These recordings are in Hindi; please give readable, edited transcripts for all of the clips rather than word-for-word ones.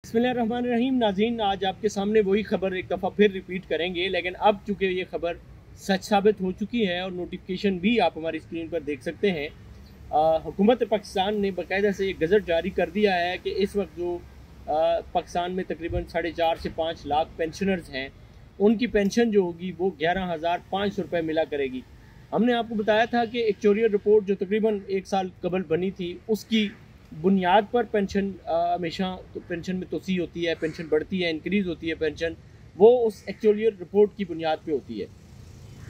बिस्मिल्लाहिर्रहमानिर्रहीम। नाज़रीन, आज आपके सामने वही खबर एक दफ़ा फिर रिपीट करेंगे, लेकिन अब चूँकि ये खबर सच साबित हो चुकी है और नोटिफिकेशन भी आप हमारी स्क्रीन पर देख सकते हैं। हुकूमत पाकिस्तान ने बाकायदा से एक गज़ट जारी कर दिया है कि इस वक्त जो पाकिस्तान में तकरीबन 4.5 से 5 लाख पेंशनर्स हैं, उनकी पेंशन जो होगी वो 11,500 रुपये मिला करेगी। हमने आपको बताया था कि एक्चुरियल रिपोर्ट जो तकरीबन 1 साल कबल बनी थी, उसकी बुनियाद पर पेंशन हमेशा तो पेंशन में तोसी होती है, पेंशन बढ़ती है, इंक्रीज़ होती है पेंशन, वो उस एक्चुरियल रिपोर्ट की बुनियाद पे होती है।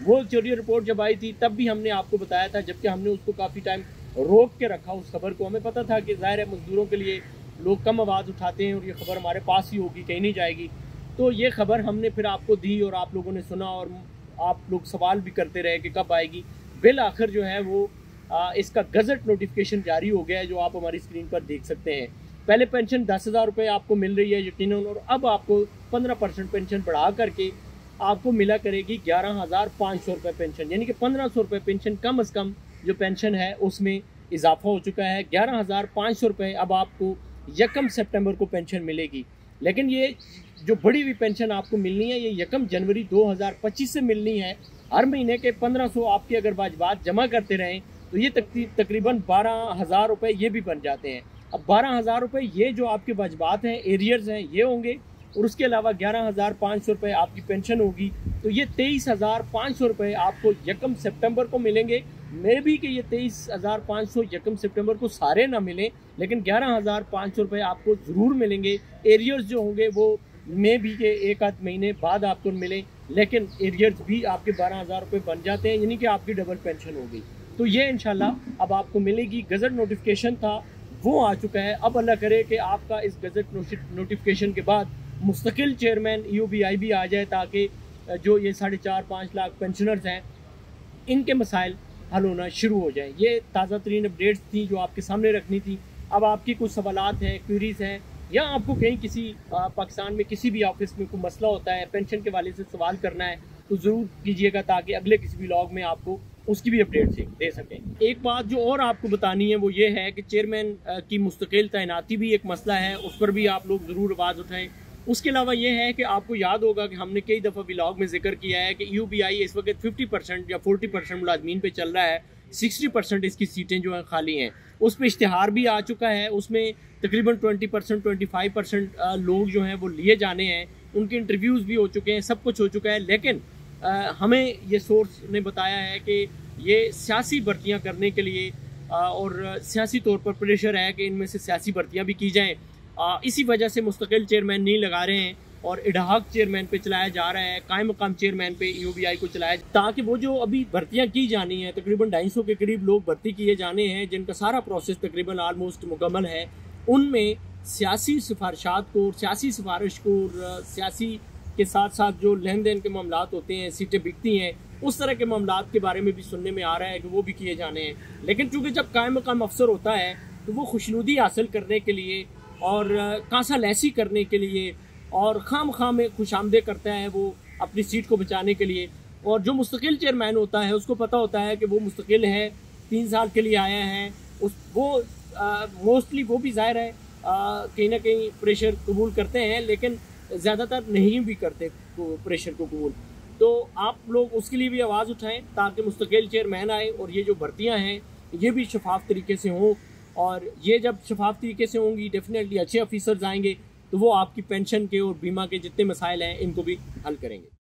वो एक्चुरियल रिपोर्ट जब आई थी तब भी हमने आपको बताया था, जबकि हमने उसको काफ़ी टाइम रोक के रखा उस खबर को। हमें पता था कि ज़ाहिर है मज़दूरों के लिए लोग कम आवाज़ उठाते हैं और ये खबर हमारे पास ही होगी, कहीं नहीं जाएगी। तो ये खबर हमने फिर आपको दी और आप लोगों ने सुना और आप लोग सवाल भी करते रहे कि कब आएगी। बिल आखिर जो है वो इसका गज़ट नोटिफिकेशन जारी हो गया है, जो आप हमारी स्क्रीन पर देख सकते हैं। पहले पेंशन 10,000 रुपये आपको मिल रही है यकीनन, और अब आपको 15% पेंशन बढ़ा करके आपको मिला करेगी 11,500 रुपये पेंशन, यानी कि 1,500 रुपये पेंशन कम अज़ कम जो पेंशन है उसमें इजाफा हो चुका है। 11,500 रुपये अब आपको 1 सितंबर को पेंशन मिलेगी। लेकिन ये जो बढ़ी हुई पेंशन आपको मिलनी है, ये 1 जनवरी 2025 से मिलनी है। हर महीने के 1,500 आपके अगर वाजिबात जमा करते रहें तो ये तकरीबन 12,000 रुपये ये भी बन जाते हैं। अब 12,000 रुपये ये जो आपके वाजिबात हैं, एरियर्स हैं, ये होंगे, और उसके अलावा 11,500 रुपये आपकी पेंशन होगी। तो ये 23,500 रुपये आपको 1 सितंबर को मिलेंगे। मे भी कि ये 23,500 1 सितंबर को सारे ना मिलें, लेकिन 11,500 रुपये आपको ज़रूर मिलेंगे। एरियर्स जो होंगे वो मे भी के 1 आध महीने बाद आपको मिलें, लेकिन एरियर्स भी आपके 12,000 रुपये बन जाते हैं, यानी कि आपकी डबल पेंशन होगी। तो ये इंशाल्लाह अब आपको मिलेगी। गज़ट नोटिफिकेशन था वो आ चुका है। अब अल्लाह करे कि आपका इस गज़ट नोटिफिकेशन के बाद मुस्तकिल चेयरमैन EOBI भी आ जाए, ताकि जो ये 4.5-5 लाख पेंशनर्स हैं इनके मसाइल हल होना शुरू हो जाएँ। ये ताज़ा तरीन अपडेट्स थी जो आपके सामने रखनी थी। अब आपकी कुछ सवालात हैं, क्वेरीज़ हैं, या आपको कहीं किसी पाकिस्तान में किसी भी ऑफिस में कोई मसला होता है, पेंशन के वाले से सवाल करना है, तो ज़रूर कीजिएगा, ताकि अगले किसी भी व्लॉग में आपको उसकी भी अपडेट दे सकें। एक बात जो और आपको बतानी है वो ये है कि चेयरमैन की मुस्तकिल तैनाती भी एक मसला है, उस पर भी आप लोग ज़रूर आवाज़ उठाएं। उसके अलावा ये है कि आपको याद होगा कि हमने कई दफ़ा व्लॉग में जिक्र किया है कि EOBI इस वक्त 50% या 40% मुलाजमीन पे चल रहा है, 60% इसकी सीटें जो हैं खाली हैं। उस पर इश्तिहार भी आ चुका है, उसमें तकरीबन 20% 25% लोग जो हैं वो लिए जाने हैं, उनके इंटरव्यूज़ भी हो चुके हैं, सब कुछ हो चुका है। लेकिन हमें ये सोर्स ने बताया है कि ये सियासी भर्तियां करने के लिए और सियासी तौर पर प्रेशर है कि इनमें से सियासी भर्तियां भी की जाएं। इसी वजह से मुस्तकिल चेयरमैन नहीं लगा रहे हैं और इडहाक चेयरमैन पे चलाया जा रहा है, कायम मकाम चेयरमैन पे EOBI को चलाया, ताकि वो जो अभी भर्तियां की जानी है, तकरीबन 250 के करीब लोग भर्ती किए जाने हैं, जिनका सारा प्रोसेस तकरीबन ऑलमोस्ट मुकम्मल है। उनमें सियासी सिफारिशात को, सियासी सिफारिश को, सियासी के साथ साथ जो लेन देन के मामलात होते हैं, सीटें बिकती हैं, उस तरह के मामलात के बारे में भी सुनने में आ रहा है कि वो भी किए जाने हैं। लेकिन चूँकि जब कायम मकाम अफसर होता है तो वो खुशनुदी हासिल करने के लिए और कांसा लैसी करने के लिए और खाम में खुशामदे करता है वो अपनी सीट को बचाने के लिए। और जो मुस्तकिल चेयरमैन होता है उसको पता होता है कि वो मुस्तकिल है, 3 साल के लिए आया है, वो मोस्टली वो भी ज़ाहिर है कहीं ना कहीं प्रेशर कबूल करते हैं, लेकिन ज़्यादातर नहीं भी करते प्रेशर को कबूल। तो आप लोग उसके लिए भी आवाज़ उठाएं ताकि मुस्तकिल चेयरमैन आए और ये जो भर्तियां हैं ये भी शफाफ तरीके से हों, और ये जब शफाफ तरीके से होंगी डेफिनेटली अच्छे ऑफिसर्स आएंगे तो वो आपकी पेंशन के और बीमा के जितने मसाइल हैं इनको भी हल करेंगे।